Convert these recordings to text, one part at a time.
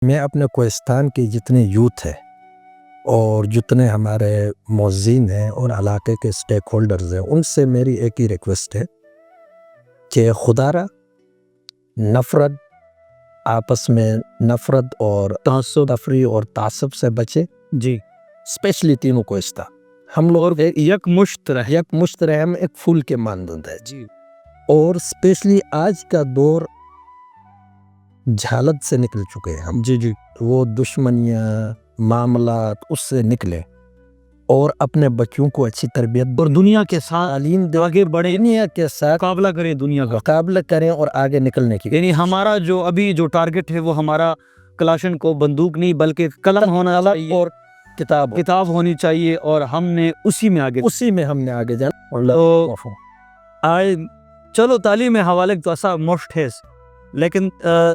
میں اپنے کوہستان کی جتنے یوتھ ہے اور جتنے ہمارے موذین ہیں اور علاقے کے سٹیک ہولڈرز ہیں ان سے میری ایک ہی ریکویسٹ ہے کہ خدا را نفرت آپس میں نفرت اور تعصب تفریح اور تعصب سے بچے جی اسپیشلی تینوں کوہستان ہم لوگ یک مشت رہے یک مشت رہے، ہم ایک پھول کے مانند ہے جی اور اسپیشلی آج کا دور جہالت سے نکل چکے ہیں ہم، جی وہ دشمنیاں معاملات اس سے نکلے اور اپنے بچوں کو اچھی تربیت اور دنیا کے ساتھ تعلیم دے، آگے بڑھے، دنیا کے ساتھ مقابلہ کریں دنیا کا، مقابلہ کریں اور آگے نکلنے کی یعنی ہمارا جو ابھی جو ٹارگٹ ہے وہ ہمارا کلاشن کو بندوق نہیں بلکہ قلم ہونا چاہیے اور کتاب ہونی چاہیے اور ہم نے اسی میں آگے جانا تو آئے چلو تعلیم حوالے تو ایسا مشت ہے لیکن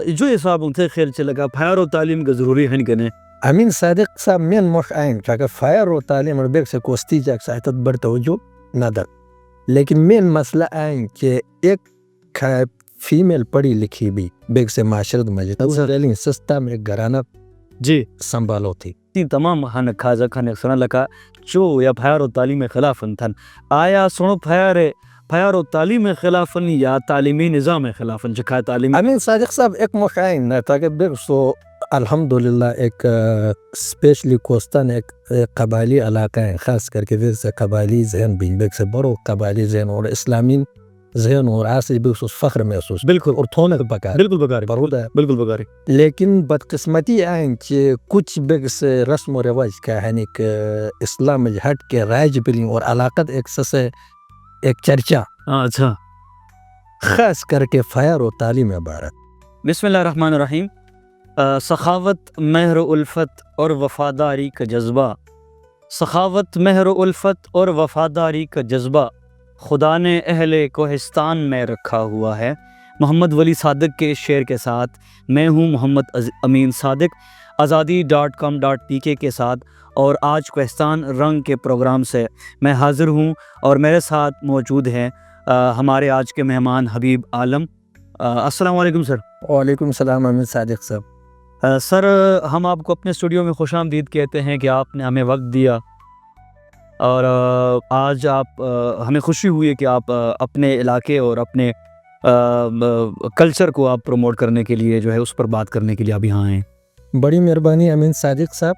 جو حساب ان سے خیر چلے پھیر و تعلیم کا ضروری ہے نہیں امین صادق صاحب مین مش آئیں کہ فائر و تعلیم اور بیک سے کوستی جاک ساعتت بڑھ توجہ نہ در، لیکن مین مسئلہ آئیں کہ ایک فیمیل پڑھی لکھی بھی بیک سے معاشرت مجھے سستا میں گھرانہ جی سنبھالو تھی تمام ہن کھازا کھانے سنا لکا چو یا پھیر و تعلیم خلافن تھن آیا سنو پھیر و تعلیم خلافن یا تعلیمی نظام خلافن چکھا تعلیم امین صادق صاحب ایک مشاہین ہے تاکہ بیک سو الحمدللہ ایک اسپیشلی کوستان ایک قبائلی علاقہ ہے، خاص کر کے سے قبائلی ذہن بھی بیک سے بڑو قبائلی ذہن اور اسلامی ذہن اور آسی بیک سو فخر محسوس بالکل اور تھونے بکار بالکل بکاری لیکن بدقسمتی آئیں کہ کچھ بیک سے رسم و رواج کا ہے کہ اسلام ہٹ کے رائج بلیں اور علاقت ایک سسے ایک چرچا اچھا خاص کر کے فائر و تعلیم عبارت بسم اللہ الرحمن الرحیم سخاوت مہر و الفت اور وفاداری کا جذبہ سخاوت مہر و الفت اور وفاداری کا جذبہ خدا نے اہل کوہستان میں رکھا ہوا ہے۔ محمد ولی صادق کے اس شعر کے ساتھ میں ہوں محمد امین صادق azadi.com.tk کے ساتھ، اور آج کوہستان رنگ کے پروگرام سے میں حاضر ہوں اور میرے ساتھ موجود ہیں ہمارے آج کے مہمان حبیب عالم۔ السلام علیکم سر۔ وعلیکم السلام امین صادق صاحب۔ سر ہم آپ کو اپنے اسٹوڈیو میں خوش آمدید کہتے ہیں کہ آپ نے ہمیں وقت دیا اور آج آپ ہمیں خوشی ہوئی ہے کہ آپ اپنے علاقے اور اپنے کلچر کو آپ پروموٹ کرنے کے لیے جو ہے اس پر بات کرنے کے لیے اب یہاں آئے ہیں۔ بڑی مہربانی امین صادق صاحب،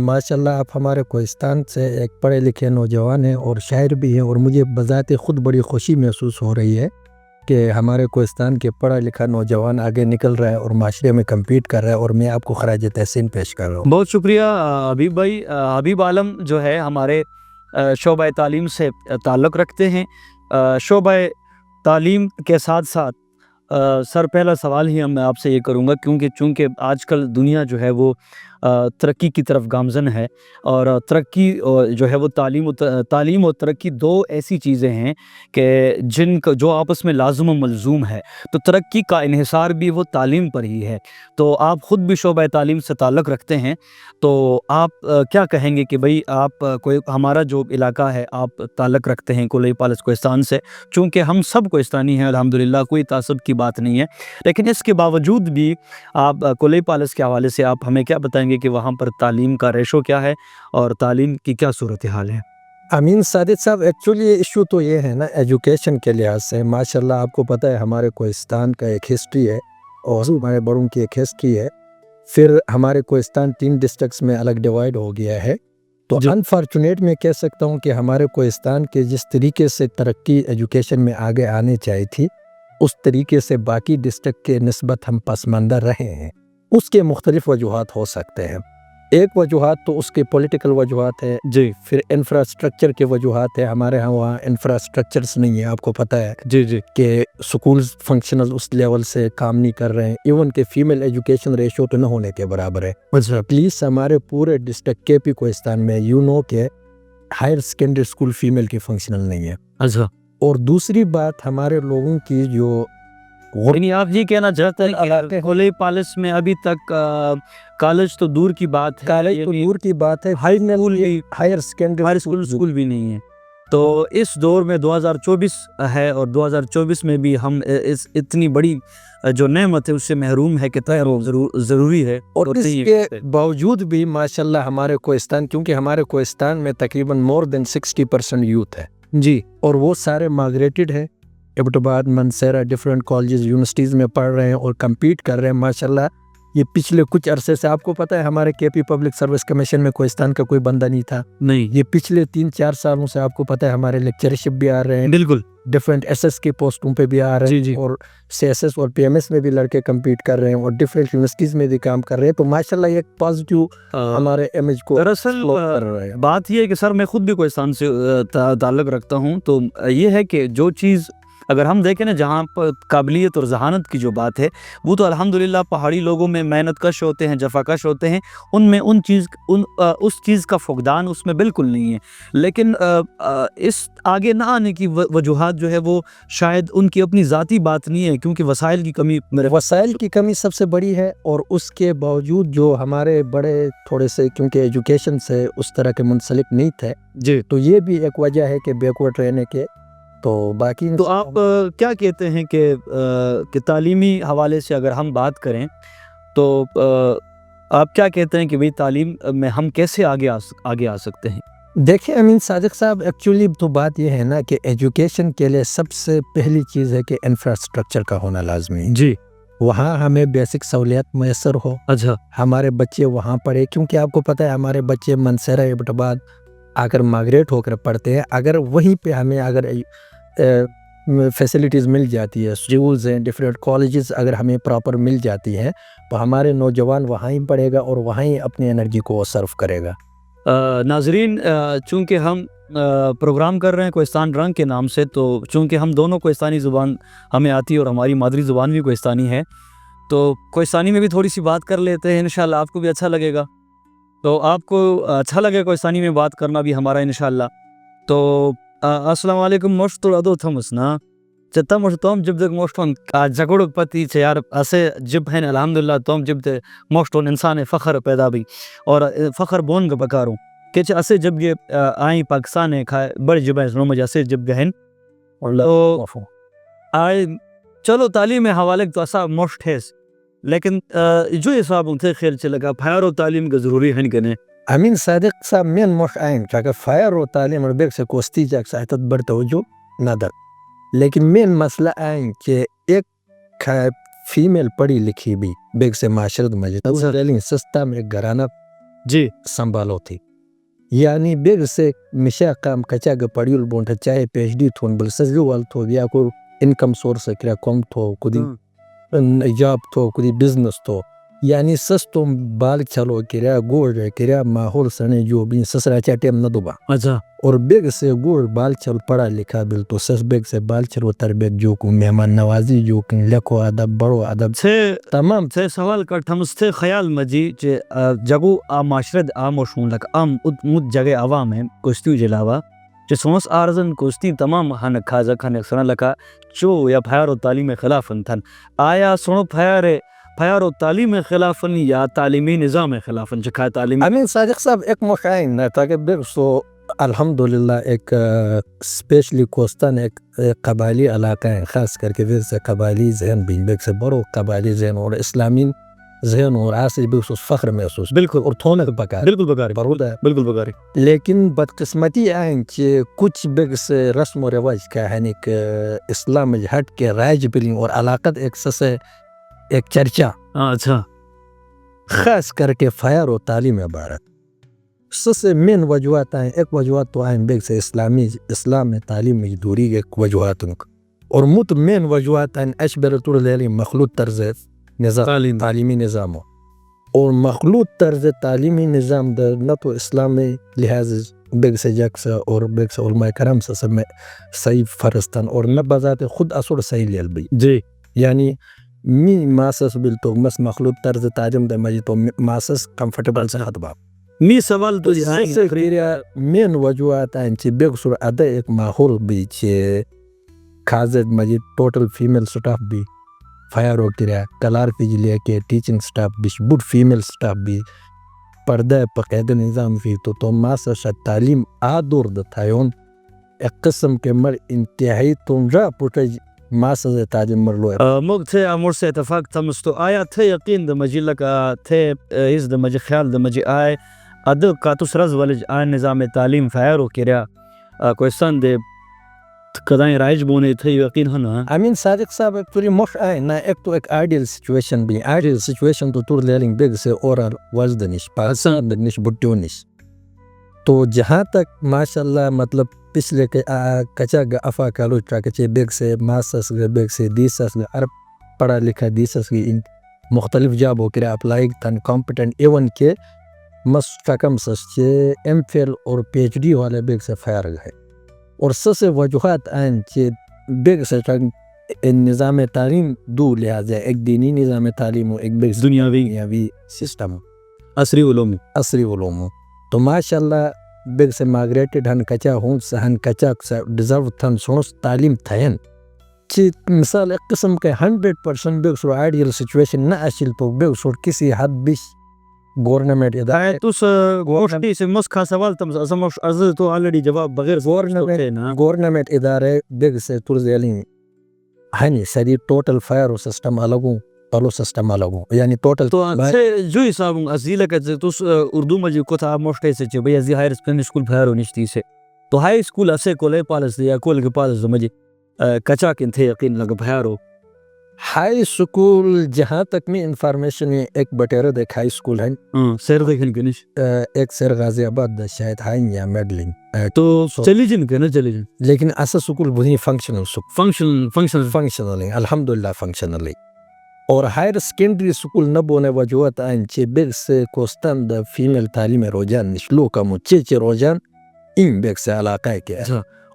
ماشاءاللہ آپ ہمارے کوہستان سے ایک پڑھے لکھے نوجوان ہیں اور شاعر بھی ہیں، اور مجھے بذات خود بڑی خوشی محسوس ہو رہی ہے کہ ہمارے کوہستان کے پڑھا لکھا نوجوان آگے نکل رہا ہے اور معاشرے میں کمپیٹ کر رہا ہے، اور میں آپ کو خراج تحسین پیش کر رہا ہوں۔ بہت شکریہ حبیب بھائی۔ حبیب عالم جو ہے ہمارے شعبہ تعلیم سے تعلق رکھتے ہیں۔ شعبہ تعلیم کے ساتھ ساتھ سر پہلا سوال ہی میں آپ سے یہ کروں گا چونکہ آج کل دنیا جو ہے وہ ترقی کی طرف گامزن ہے، اور ترقی جو ہے وہ تعلیم و ترقی دو ایسی چیزیں ہیں کہ جن کا جو آپس میں لازم و ملزوم ہے، تو ترقی کا انحصار بھی وہ تعلیم پر ہی ہے۔ تو آپ خود بھی شعبہ تعلیم سے تعلق رکھتے ہیں، تو آپ کیا کہیں گے کہ بھئی آپ کوئی ہمارا جو علاقہ ہے آپ تعلق رکھتے ہیں کولی پالس کوہستان سے، چونکہ ہم سب کوہستانی ہیں الحمدللہ، کوئی تعصب کی بات نہیں ہے، لیکن اس کے باوجود بھی آپ کولی پالس کے حوالے سے آپ ہمیں کیا بتائیں گے کہ وہاں پر تعلیم کا ریشو کیا ہے اور تعلیم کی کیا صورتحال ہے؟ امین صادق صاحب، ایکچولی ایشو تو یہ ہے نا ایجوکیشن کے لحاظ سے، ماشاءاللہ آپ کو پتہ ہے ہمارے کوہستان کا ایک ہسٹری ہے اور ہمارے بڑوں کی ایک ہسٹری ہے، پھر ہمارے کوہستان 3 ڈسٹرکٹس میں الگ ڈیوائیڈ ہو گیا ہے، تو انفارچونیٹ میں کہہ سکتا ہوں کہ ہمارے کوہستان کے جس طریقے سے ترقی ایجوکیشن میں آگے آنے چاہیے تھی، اس طریقے سے باقی ڈسٹرکٹ کے نسبت ہم پسماندہ رہے ہیں۔ اس کے مختلف وجوہات ہو سکتے ہیں، ایک وجوہات تو اس کے پولیٹیکل وجوہات ہے جی، پھر انفراسٹرکچر کے وجوہات ہے، ہمارے ہاں وہاں انفراسٹرکچرز نہیں ہے، آپ کو پتہ ہے جی کہ سکولز فنکشنل اس لیول سے کام نہیں کر رہے ہیں، ایون کہ فیمیل ایجوکیشن ریشو تو نہ ہونے کے برابر ہے۔ پلیز ہمارے پورے ڈسٹرکٹ کے پی کوہستان میں کہ ہائر سیکنڈری اسکول فیمیل کی فنکشنل نہیں ہے۔ اچھا، اور دوسری بات ہمارے لوگوں کی جو یعنی آپ یہ کہنا چاہتے ہیں کہ کولی پالس میں ابھی تک کالج تو دور کی بات ہے، کالج تو دور کی بات ہے، ہائر سیکنڈری اسکول بھی نہیں ہے۔ تو اس دور میں 2024 ہے اور 2024 میں بھی ہم اس اتنی بڑی جو نعمت ہے اس سے محروم ہے کہ ضروری ہے. اور اس کے باوجود بھی ماشاءاللہ ہمارے کوہستان، کیونکہ ہمارے کوہستان میں تقریباً مور دین 60% یوتھ ہے جی، اور وہ سارے مائگریٹڈ ہیں. ایبٹ آباد، منصیرہ، ڈفرینٹ کالجز یونیورسٹیز میں پڑھ رہے ہیں اور کمپیٹ کر رہے ہیں ماشاءاللہ. یہ پچھلے کچھ عرصے سے آپ کو پتہ ہے ہمارے کے پی پبلک سروس کمیشن میں کوہستان کا کوئی بندہ نہیں تھا. نہیں، یہ پچھلے 3-4 سالوں سے آپ کو پتہ ہے ہمارے لیکچرشپ بھی آ رہے ہیں، بالکل ڈفرینٹ ایس ایس کی پوسٹوں پہ بھی آ رہے ہیں. جی. اور سی ایس ایس اور پی ایم ایس میں بھی لڑکے کمپیٹ کر رہے ہیں اور ڈفرینٹ یونیورسٹیز میں بھی کام کر رہے ہیں. تو ماشاءاللہ یہ ایک پازیٹیو ہمارے امیج کو دراصل کر رہے ہیں. بات یہ ہے کہ سر میں خود بھی کوہستان سے تعلق رکھتا ہوں. تو یہ ہے کہ جو چیز اگر ہم دیکھیں نا، جہاں پر قابلیت اور ذہانت کی جو بات ہے وہ تو الحمدللہ پہاڑی لوگوں میں محنت کش ہوتے ہیں، جفا کش ہوتے ہیں، ان میں اس چیز کا فقدان اس میں بالکل نہیں ہے. لیکن اس آگے نہ آنے کی وجوہات جو ہے وہ شاید ان کی اپنی ذاتی بات نہیں ہے، کیونکہ وسائل کی کمی وسائل کی کمی سب سے بڑی ہے. اور اس کے باوجود جو ہمارے بڑے تھوڑے سے کیونکہ ایجوکیشن سے اس طرح کے منسلک نہیں تھے، جی. تو یہ بھی ایک وجہ ہے کہ بیکورڈ رہنے کے. تو باقی تو آپ کیا کہتے ہیں کہ تعلیمی حوالے سے اگر ہم بات کریں تو آپ کیا کہتے ہیں کہ بھئی تعلیم میں ہم کیسے آگے آ سکتے ہیں؟ دیکھیں امین صادق صاحب، ایکچولی تو بات یہ ہے نا کہ ایجوکیشن کے لیے سب سے پہلی چیز ہے کہ انفراسٹرکچر کا ہونا لازمی ہے. جی. وہاں ہمیں بیسک سہولیات میسر ہو، اچھا. ہمارے بچے وہاں پڑھے، کیونکہ آپ کو پتہ ہے ہمارے بچے منصیرہ، ایبٹ آباد آ کر مائگریٹ ہو کر پڑھتے ہیں. اگر وہیں پہ ہمیں اگر فیسلٹیز مل جاتی ہے، اسکولز ہیں، ڈفرینٹ کالجز اگر ہمیں پراپر مل جاتی ہیں، تو ہمارے نوجوان وہاں ہی پڑھے گا اور وہاں ہی اپنی انرجی کو صرف کرے گا. ناظرین، چونکہ ہم پروگرام کر رہے ہیں کوہستان رنگ کے نام سے، تو چونکہ ہم دونوں کوہستانی زبان ہمیں آتی ہے اور ہماری مادری زبان بھی کوہستانی ہے، تو کوہستانی میں بھی تھوڑی سی بات کر لیتے ہیں. انشاءاللہ آپ کو بھی اچھا لگے گا. تو آپ کو اچھا لگے کوہستانی میں بات کرنا بھی ہمارا انشاءاللہ. تو السلام علیکم. موشتو ادو تھمسنا چتا موشتوم جب تک موشتون جگڑک پتی چھے یار اسے جب ہیں الحمدللہ توم جب تے موشتون انسان فخر پیدا بھی اور فخر بون کا پکاروں کہ چھے اسے جب یہ آئیں پاکستان ہے کھائے بڑی جب ہے سنو مجھے اسے جب گہن تو آئے چلو تعلیم حوالے تو اسا موشت ہے، لیکن جو حساب انتے خیل چلے گا پھیارو تعلیم کا ضروری ہے نہیں. امین صادق صاحب مین موش آئیں چاکہ فائر و تعلیم اور بیک سے کوستی چاک ساہتت بڑھ توجہ نادر، لیکن مین مسئلہ آئیں کہ ایک فیمیل پڑھی لکھی بھی بیک سے معاشرت مجھے سستا میں گھرانہ جی سنبھالو تھی. یعنی بیک سے مشاہ کام کچا گا پڑھیل بونٹا چاہے پی ایچ ڈی تھون بل سزیو وال تھو یا کوئی انکم سورس کریا کم تھو کدی جاب تھو کدی بزنس تھو، یعنی سستو بال چلو کریا گوڑ کریا ماحول سنے جو بھی سسرا چاٹیم نہ دوبا. اچھا. اور بیگ سے گوڑ بال چل پڑھا لکھا بل تو سس بیگ سے بال چل و تربیت جو کو مہمان نوازی جو کن لکھو ادب بڑو ادب تمام سے سوال کرتا ہم سے خیال مجی چے جگو آ معاشرت آموشون لک ام مد جگہ عوام ہیں کشتیو جلاوا چے سونس آرزن کشتی تمام ہن کھازا کھانے سنا لکا چو یا پھیارو تعلیم خلافن تھن آیا سنو پھیارو تعلیم خلافن یا تعلیمی نظام خلافن چکھا تعلیم. امین صادق صاحب ایک مخائن تاکہ بیگ سو الحمدللہ ایک اسپیشلی کوستان ایک قبائلی علاقہ ہے، خاص کر کے ویسے قبائلی ذہن بھی بیگ سے بڑو قبائلی ذہن اور اسلامی ذہن اور آسی بیگ سو فخر محسوس بالکل اور تھونے بکار بالکل بکاری برود ہے بالکل بکاری. لیکن بدقسمتی آئیں کہ کچھ بیگ سے رسم و رواج کا ہے کہ اسلام ہٹ کے رائج بلیں اور علاقت ایک سسے ایک چرچا. اچھا. خاص کر کے فائر و تعلیم عبارت سسے مین وجوہات آئیں. ایک وجوہات تو آئیں بیگ سے اسلام میں تعلیم میں دوری کے وجوہات اور مت مین وجوہات آئیں اشبرتور لیلی مخلوط طرز نظام تعلیمی نظام اور مخلوط طرز تعلیمی نظام در نہ تو اسلامی لحاظ بیگ سے جکسا اور بیگ سے علماء کرام سے سب میں صحیح فرستان اور نہ بذات خود اثر صحیح لیل بھی. جی. یعنی می ماسس بل تو مس مخلوط طرز تعلیم دے مجھے تو ماسس کمفرٹیبل سے خطبہ می سوال تو مین وجوہات آئیں چی بیگ سر ادھا ایک ماحول بھی چی کھازد مجھے ٹوٹل فیمیل سٹاف بھی فائر ہو کریا کلار فیج لیا کے ٹیچنگ سٹاف بھی بڑ فیمیل سٹاف بھی پردہ پقید نظام فی تو ماسس تعلیم آدور دتھائیون ایک قسم کے مر انتہائی تمرا پوٹج ماسز تاج مرلو موږ ته امور سے اتفاق تمستو آیا ته یقین د مجی لکه ته از د مجی خیال د مجی آی اد کاتوس رز ولج آن نظام تعلیم فایرو کریا کوستان د کدائیں رائج بونے تھے یقین ہنا امین صادق صاحب ایکچولی مش آئے نا ایک تو ایک آئیڈیل سچویشن بھی آئیڈیل سچویشن تو تور لیلنگ بیگ سے اورال وزدنش پاکستان دنش بٹیونش تو جہاں تک ماشاءاللہ مطلب پچھلے کے کچا گا افا کالو چاکچے بیگ سے ماسس گا بیگ سے دیسس گا عرب پڑھا لکھا دیسس کی مختلف جاب ہو کرے اپلائی تن کمپیٹنٹ ایون کے مستقم سچے ایم فیل اور پی ایچ ڈی والے بیگ سے فائر گئے اور سس وجوہات آئیں چے بیگ سے نظام تعلیم دو لحاظ ہے ایک دینی نظام تعلیم ہو ایک بیگ دنیاوی سسٹم عصری علوم تو ماشاءاللہ بیگ سے ماگریٹڈ ہن کچا ہوں سہن کچا ڈیزرو تھن سونس تعلیم تھین چی مثال ایک قسم کے 100% بیگ سو آئیڈیل سچویشن نہ اشل تو بیگ سو کسی حد بیش گورنمنٹ ادارے توس گوشتی سے مسکھا سوال تم ازمش از تو آلریڈی جواب بغیر گورنمنٹ ادارے بیگ سے ترزیلی ہنی سری ٹوٹل فائر سسٹم الگوں پلو سسٹم الگوں یعنی ٹوٹل تو جو حساب ازیلا کہ توس اردو مجھے کو تھا موشتے سے بھئی ازی ہائر سیکنڈری اسکول فائر نشتی سے تو ہائی اسکول اسے کولے پالس یا کول کے پالس مجھے کچا کن تھے یقین لگ فائر ہو ہائی اسکول جہاں تک میں انفارمیشن ہے ایک بٹیرہ دیکھ ہائی اسکول ہے سیر دیکھن کنش ایک سیر غازی آباد شاید ہائی یا میڈلنگ تو چلی جن کے نا چلی جن لیکن ایسا اسکول بہت فنکشنل فنکشنلی الحمدللہ فنکشنلی اور ہائر سیکنڈری اسکول نہ بونے وجوہات آئیں چے بیگ سے کوستان دا فیمیل تعلیم روجان نشلو کمو چے روجان این بیگ سے علاقہ کے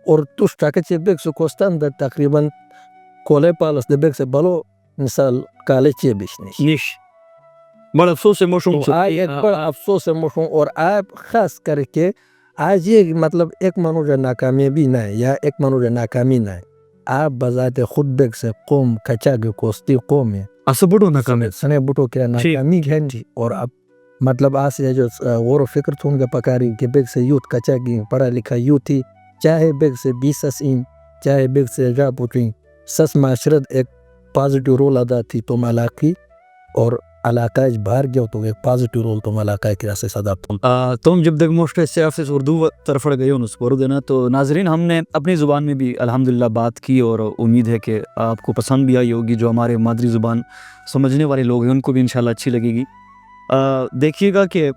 اور توش ٹاکہ چے بیگ سے کوستان دا تقریباً کولے پالس دے بیگ سے بلو مثال کالے چے بیش نش بڑا افسوس سے موشن بڑا افسوس سے موشن اور آپ خاص کر کے آج یہ مطلب ایک منوجہ ناکامی بھی نہ ہے یا ایک منوجہ ناکامی نہ ہے آپ بذات خود بیگ سے قوم کچا گے کوستی قوم ہے اسبڑو ناکامی سنے بٹو کیا ناکامی ہے اور اب مطلب آسے جو غور و فکر تھون گا پکاری کہ بیگ سے یوت کچا گی پڑھا لکھا یوت ہی چاہے بیگ سے 20 این چاہے بیگ سے جا پوٹیں سس معاشرت ایک پازیٹیو رول ادا تھی تم علاقی اور علاقہ باہر گیا تو ایک پازیٹیو رول تم علاقہ کی راسے صدا تم جب تک موشٹ سے افسس اردو طرف گئے ہو نسپور دینا تو ناظرین ہم نے اپنی زبان میں بھی الحمدللہ بات کی اور امید ہے کہ آپ کو پسند بھی آئی ہوگی جو ہمارے مادری زبان سمجھنے والے لوگ ہیں ان کو بھی انشاءاللہ اچھی لگے گی دیکھیے گا کہ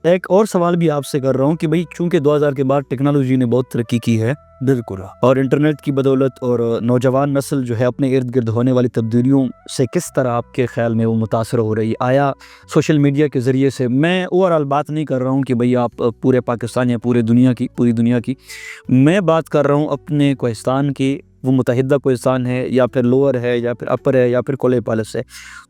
ایک اور سوال بھی آپ سے کر رہا ہوں کہ بھئی چونکہ 2000 کے بعد ٹیکنالوجی نے بہت ترقی کی ہے بالکل اور انٹرنیٹ کی بدولت اور نوجوان نسل جو ہے اپنے ارد گرد ہونے والی تبدیلیوں سے کس طرح آپ کے خیال میں وہ متاثر ہو رہی ہے آیا سوشل میڈیا کے ذریعے سے میں اوورآل بات نہیں کر رہا ہوں کہ بھئی آپ پورے پاکستان یا پوری دنیا کی میں بات کر رہا ہوں اپنے کوہستان کی وہ متحدہ کوہستان ہے یا پھر لوور ہے یا پھر اپر ہے یا پھر کولے پالس ہے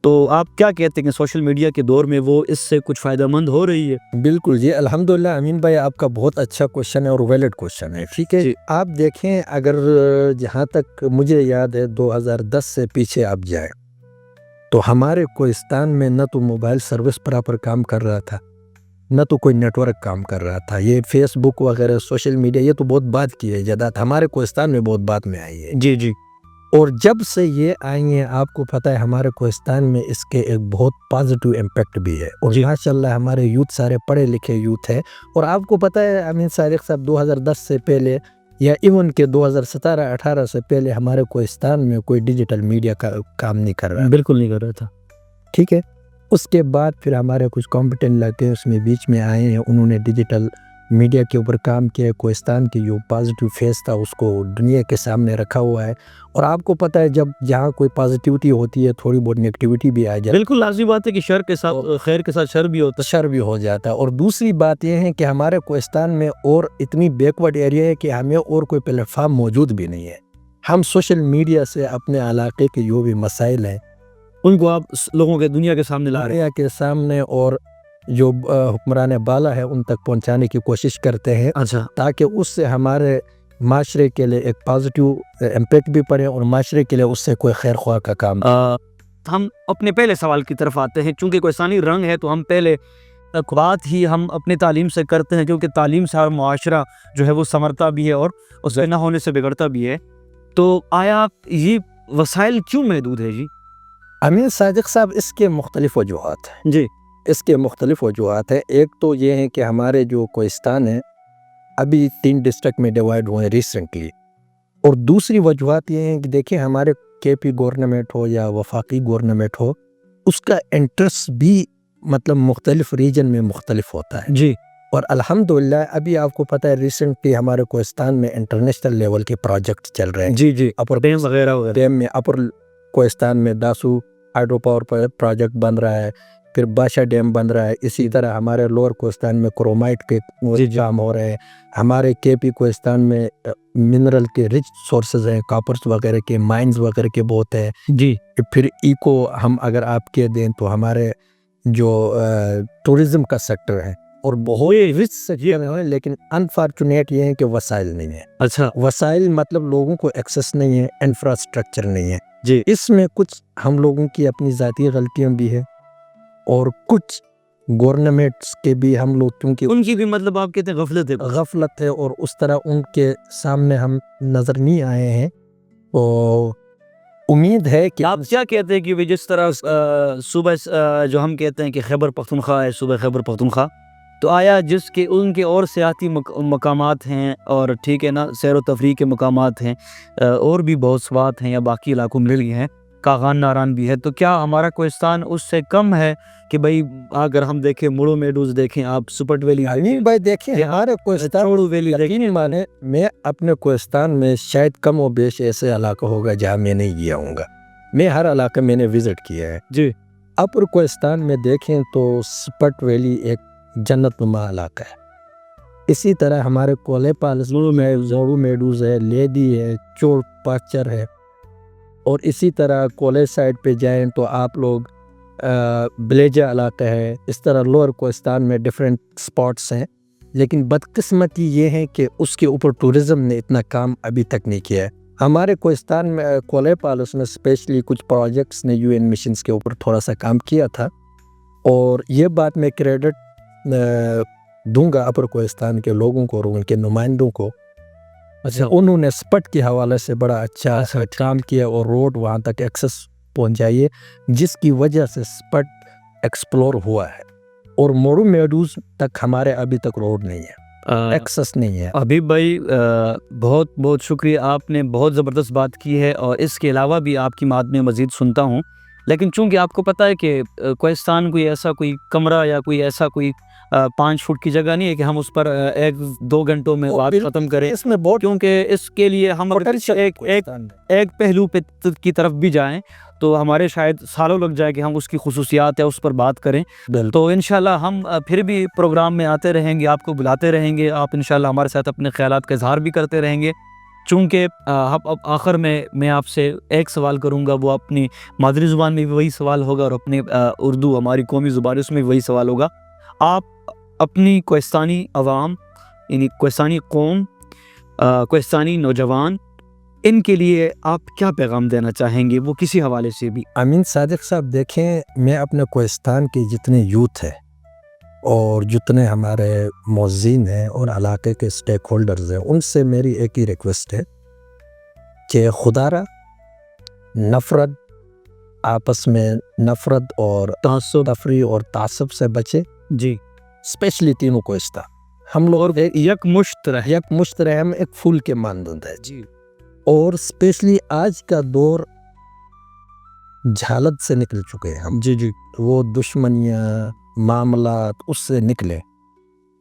تو آپ کیا کہتے ہیں کہ سوشل میڈیا کے دور میں وہ اس سے کچھ فائدہ مند ہو رہی ہے؟ بالکل جی الحمدللہ امین بھائی آپ کا بہت اچھا کوشچن ہے اور ویلڈ کوشچن ہے ٹھیک ہے آپ دیکھیں اگر جہاں تک مجھے یاد ہے 2010 سے پیچھے آپ جائیں تو ہمارے کوہستان میں نہ تو موبائل سروس پراپر کام کر رہا تھا نہ تو کوئی نیٹ ورک کام کر رہا تھا یہ فیس بک وغیرہ سوشل میڈیا یہ تو بہت بات کی ہے جدات ہمارے کوہستان میں بہت بات میں آئی ہے جی اور جب سے یہ آئی ہیں آپ کو پتہ ہے ہمارے کوہستان میں اس کے ایک بہت پازیٹیو امپیکٹ بھی ہے اور ماشاءاللہ ہمارے یوتھ سارے پڑھے لکھے یوتھ ہے اور آپ کو پتہ ہے امین صادق صاحب 2010 سے پہلے یا ایون کے 2017-18 سے پہلے ہمارے کوہستان میں کوئی ڈیجیٹل میڈیا کا کام نہیں کر رہا بالکل نہیں کر رہا تھا ٹھیک ہے اس کے بعد پھر ہمارے کچھ کمپیٹنٹ لڑکے اس میں بیچ میں آئے ہیں انہوں نے ڈیجیٹل میڈیا کے اوپر کام کیا کوہستان کی جو پازیٹیو فیس تھا اس کو دنیا کے سامنے رکھا ہوا ہے اور آپ کو پتہ ہے جب جہاں کوئی پازیٹیوٹی ہوتی ہے تھوڑی بہت نیگیٹیوٹی بھی آ جاتی ہے بالکل لازمی بات ہے کہ شر کے ساتھ خیر کے ساتھ شر بھی ہو جاتا ہے اور دوسری بات یہ ہے کہ ہمارے کوہستان میں اور اتنی بیکورڈ ایریا ہے کہ ہمیں اور کوئی پلیٹ فارم موجود بھی نہیں ہے ہم سوشل میڈیا سے اپنے علاقے کے جو بھی مسائل ہیں ان کو آپ لوگوں کے دنیا کے سامنے لا رہے ہیں دنیا کے سامنے اور جو حکمران بالا ہے ان تک پہنچانے کی کوشش کرتے ہیں تاکہ اس سے ہمارے معاشرے کے لیے ایک پازیٹیو امپیکٹ بھی پڑے اور معاشرے کے لیے اس سے کوئی خیر خواہ کا کام ہم اپنے پہلے سوال کی طرف آتے ہیں چونکہ کوہستانی رنگ ہے تو ہم پہلے بات ہی ہم اپنی تعلیم سے کرتے ہیں، کیونکہ تعلیم سے ہر معاشرہ جو ہے وہ سنورتا بھی ہے اور اس کے نہ ہونے سے بگڑتا بھی ہے. تو آیا یہ وسائل کیوں محدود ہے جی؟ امین صادق صاحب، اس کے مختلف وجوہات ہیں. جی اس کے مختلف وجوہات ہیں. ایک تو یہ ہے کہ ہمارے جو کوہستان ہے ابھی 3 ڈسٹرکٹ میں ڈیوائیڈ ہوئے ہیں ریسنٹلی. اور دوسری وجوہات یہ ہیں کہ دیکھیں ہمارے کے پی گورنمنٹ ہو یا وفاقی گورنمنٹ ہو، اس کا انٹرسٹ بھی مطلب مختلف ریجن میں مختلف ہوتا ہے. جی اور الحمدللہ ابھی آپ کو پتہ ہے ریسنٹلی ہمارے کوہستان میں انٹرنیشنل لیول کے پروجیکٹ چل رہے ہیں. جی اپر ڈیم وغیرہ ڈیم میں اپر کوہستان میں داسو ہائیڈرو پاور پروجیکٹ بن رہا ہے، پھر بادشاہ ڈیم بن رہا ہے. اسی طرح ہمارے لوور کوہستان میں کرومائٹ کے جام ہو رہے ہیں. ہمارے کے پی کوہستان میں منرل کے رچ سورسز ہیں، کاپرز وغیرہ کے مائنز وغیرہ کے بہت ہیں. جی پھر ایکو ہم اگر آپ کے دیں تو ہمارے جو ٹورزم کا سیکٹر ہے اور بہت رچ سیکٹر ہے، لیکن انفارچونیٹ یہ ہے کہ وسائل نہیں ہیں. اچھا وسائل مطلب لوگوں کو ایکسیس نہیں ہے، انفراسٹرکچر نہیں ہے. جی اس میں کچھ ہم لوگوں کی اپنی ذاتی غلطیاں بھی ہیں اور کچھ گورنمنٹس کے بھی ہم لوگ کیونکہ ان کی بھی مطلب آپ کہتے ہیں غفلت ہے اور اس طرح ان کے سامنے ہم نظر نہیں آئے ہیں. تو امید ہے کہ آپ کیا کہتے ہیں کہ جس طرح صوبہ جو ہم کہتے ہیں کہ خیبر پختونخوا ہے، صوبہ خیبر پختونخوا، تو آیا جس کے ان کے اور سیاحتی مقامات ہیں اور ٹھیک ہے نا، سیر و تفریح کے مقامات ہیں، اور بھی بہت سوات ہیں یا باقی علاقوں میں بھی ہیں، کاغان ناران بھی ہے، تو کیا ہمارا کوہستان اس سے کم ہے کہ بھئی اگر ہم دیکھیں مڑو میڈوز دیکھیں، آپ سپٹ ویلی بھائی دیکھیں ہمارے کوہستان یقین مانے میں اپنے کوہستان میں شاید کم و بیش ایسے علاقہ ہوگا جہاں میں نہیں گیا ہوں گا. میں ہر علاقہ میں نے وزٹ کیا ہے. جی اپر کوہستان میں دیکھیں تو سپٹ ویلی ایک جنت نما علاقہ ہے. اسی طرح ہمارے کولے پالس زوڑو میڈوز ہے، لیدی ہے، چوڑ پاچر ہے. اور اسی طرح کولے سائڈ پہ جائیں تو آپ لوگ بلیجا علاقہ ہے. اس طرح لوور کوہستان میں ڈیفرنٹ سپاٹس ہیں، لیکن بدقسمتی یہ ہے کہ اس کے اوپر ٹورزم نے اتنا کام ابھی تک نہیں کیا ہے. ہمارے کوہستان میں کولے پالس میں اسپیشلی کچھ پروجیکٹس نے یو این مشنز کے اوپر تھوڑا سا کام کیا تھا، اور یہ بات میں کریڈٹ دوں گا اپر کوہستان کے لوگوں کو اور ان کے نمائندوں کو. اچھا انہوں نے سپٹ کے حوالے سے بڑا اچھا کام کیا اور روڈ وہاں تک ایکسس پہنچائیے، جس کی وجہ سے سپٹ ایکسپلور ہوا ہے. اور موڑو میڈوز تک ہمارے ابھی تک روڈ نہیں ہے، ایکسس نہیں ہے. حبیب بھائی بہت بہت شکریہ، آپ نے بہت زبردست بات کی ہے، اور اس کے علاوہ بھی آپ کی بات میں مزید سنتا ہوں. لیکن چونکہ آپ کو پتہ ہے کہ کوہستان کوئی ایسا کوئی کمرہ یا کوئی ایسا کوئی 5 فٹ کی جگہ نہیں ہے کہ ہم اس پر 1-2 گھنٹوں میں بات ختم کریں، اس میں بہت کیونکہ اس کے لیے ہم ایک پہلو کی طرف بھی جائیں تو ہمارے شاید سالوں لگ جائے کہ ہم اس کی خصوصیات ہے اس پر بات کریں. تو انشاءاللہ ہم پھر بھی پروگرام میں آتے رہیں گے، آپ کو بلاتے رہیں گے، آپ انشاءاللہ ہمارے ساتھ اپنے خیالات کا اظہار بھی کرتے رہیں گے. چونکہ اب آخر میں آپ سے ایک سوال کروں گا، وہ اپنی مادری زبان میں بھی وہی سوال ہوگا اور اپنی اردو ہماری قومی زبان اس میں بھی وہی سوال ہوگا. آپ اپنی کوہستانی عوام یعنی کوہستانی قوم، کوہستانی نوجوان، ان کے لیے آپ کیا پیغام دینا چاہیں گے، وہ کسی حوالے سے بھی؟ امین صادق صاحب دیکھیں، میں اپنے کوہستان کے جتنے یوتھ ہیں اور جتنے ہمارے موذین ہیں اور علاقے کے سٹیک ہولڈرز ہیں، ان سے میری ایک ہی ریکویسٹ ہے کہ خدا را نفرت، آپس میں نفرت اور تفریح اور تعصب سے بچے. جی اسپیشلی تینوں کوہستان ہم لوگ یک مشت رہے، ہم ایک پھول کے مانند ہے. جی اور اسپیشلی آج کا دور جھالت سے نکل چکے ہیں ہم. جی وہ دشمنیاں معاملات اس سے نکلے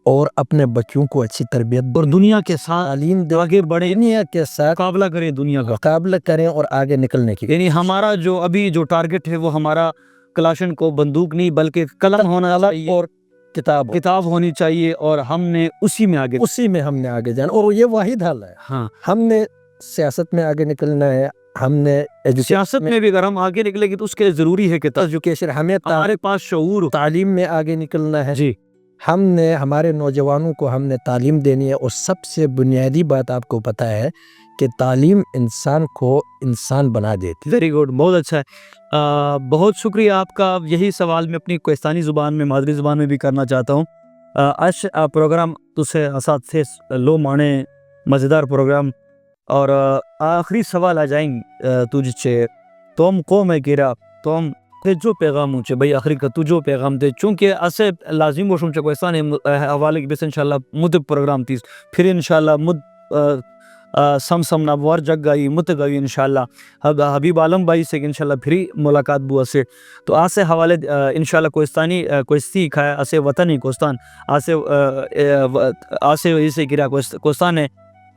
اور اپنے بچوں کو اچھی تربیت اور دنیا کے ساتھ تعلیم دے، آگے بڑھیں، دنیا کے ساتھ مقابلہ کریں، دنیا کا مقابلہ کریں اور آگے نکلنے کی. یعنی ہمارا جو ابھی جو ٹارگٹ ہے وہ ہمارا کلاشن کو بندوق نہیں بلکہ قلم ہونا چاہیے اور کتاب ہونی چاہیے، اور ہم نے اسی میں ہم نے آگے جانا، اور یہ واحد حل ہے. ہاں، ہم نے سیاست میں آگے نکلنا ہے، ہم نے سیاست میں بھی اگر ہم آگے نکلے گی تو اس کے ضروری ہے کہ ایجوکیشن، ہمیں ہمارے پاس شعور، تعلیم میں آگے نکلنا ہے. جی ہم نے ہمارے نوجوانوں کو ہم نے تعلیم دینی ہے. اور سب سے بنیادی بات آپ کو پتہ ہے کہ تعلیم انسان کو انسان بنا دیتی. ویری گڈ, بہت اچھا ہے. بہت شکریہ آپ کا. یہی سوال میں اپنی کوہستانی زبان میں, مادری زبان میں بھی کرنا چاہتا ہوں. اش پروگرام تسے اسات سے لو مانے مزیدار پروگرام, اور آخری سوال آ جائیں تجھ سے. توم قوم ہے گیرا توم جو پیغام ہوں بھائی آخری کا تو جو پیغام دے, چونکہ اسے لازم وشم کوہستان حوالے کی بس انشاءاللہ مد پروگرام تیس پھر انشاءاللہ مد سم نابوار جگ گئی مت گئی انشاءاللہ. حبیب عالم بھائی سے انشاءاللہ پھر ملاقات بو اسے. تو آسے حوالے انشاءاللہ کوہستانی کوہستی کھایا اسے وطن ہی کوہستان آسے اسے گرا کوہستان ہے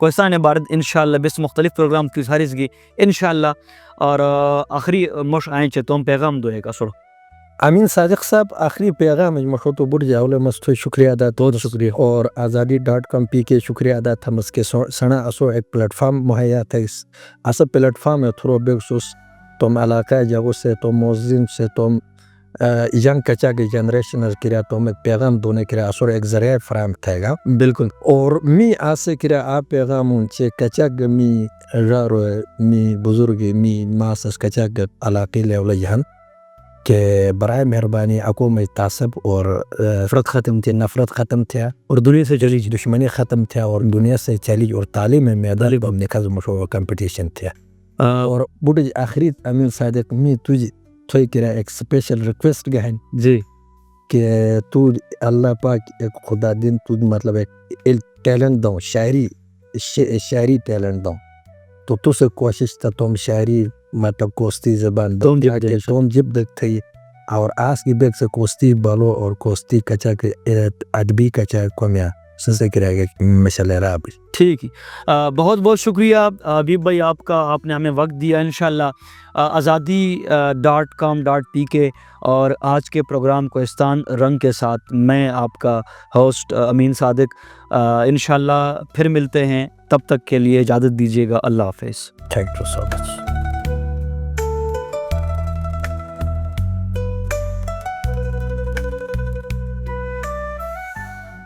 کوہستان بھارت انشاءاللہ بس مختلف پروگرام کی ساریز کی انشاءاللہ. اور آخری مش آئیں چے تم پیغام دوئے گا سوڑو. امین صادق صاحب آخری پیغام مشو تو بڑھ جاؤ مستو شکریہ ادا تو شکریہ. اور آزادی.com پی کے شکریہ ادا تھا مس کے سنا اسو ایک پلیٹ فارم مہیا تھا. اس اسا پلیٹ فارم ہے تھرو بیکسوس تم علاقہ جگہ سے تم موزن سے تم ینگ کچا کی جنریشن کریا تم ایک پیغام دونے کریا اسو ایک ذریعہ فراہم تھے گا. بالکل. اور می آسے کریا آپ پیغام انچے کچا می رارو می بزرگی می ماسس کچا علاقی لیولا جہن کہ برائے مہربانی اکو میں تعصب اور نفرت ختم تھی, نفرت ختم تھیا اور دنیا سے چلی دشمنی ختم تھیا اور دنیا سے چلی اور تعلیم میدان بم نکاز مشو کمپٹیشن تھیا. اور بڑھ آخری امین صادق می تجھ تھوئی کرا ایک سپیشل ریکویسٹ گہن جی کہ تو اللہ پاک ایک خدا دین تو مطلب ایک ٹیلنٹ دوں شاعری ٹیلنٹ دوں تو تو سے کوشش تا تم شاعری مطلب کوستی زبان تم جب دک تھی اور آس کی بیک سے کوستی بالو اور کوستی کچا کے ادبی کچا کمیا سنسے کرے گا مشالہ راب. ٹھیک ہے. بہت بہت شکریہ حبیب بھائی آپ کا, آپ نے ہمیں وقت دیا. انشاءاللہ آزادی.com.pk اور آج کے پروگرام کوہستان رنگ کے ساتھ میں آپ کا ہوسٹ امین صادق انشاءاللہ پھر ملتے ہیں. تب تک کے لیے اجازت دیجیے گا. اللہ حافظ. Thank you so much.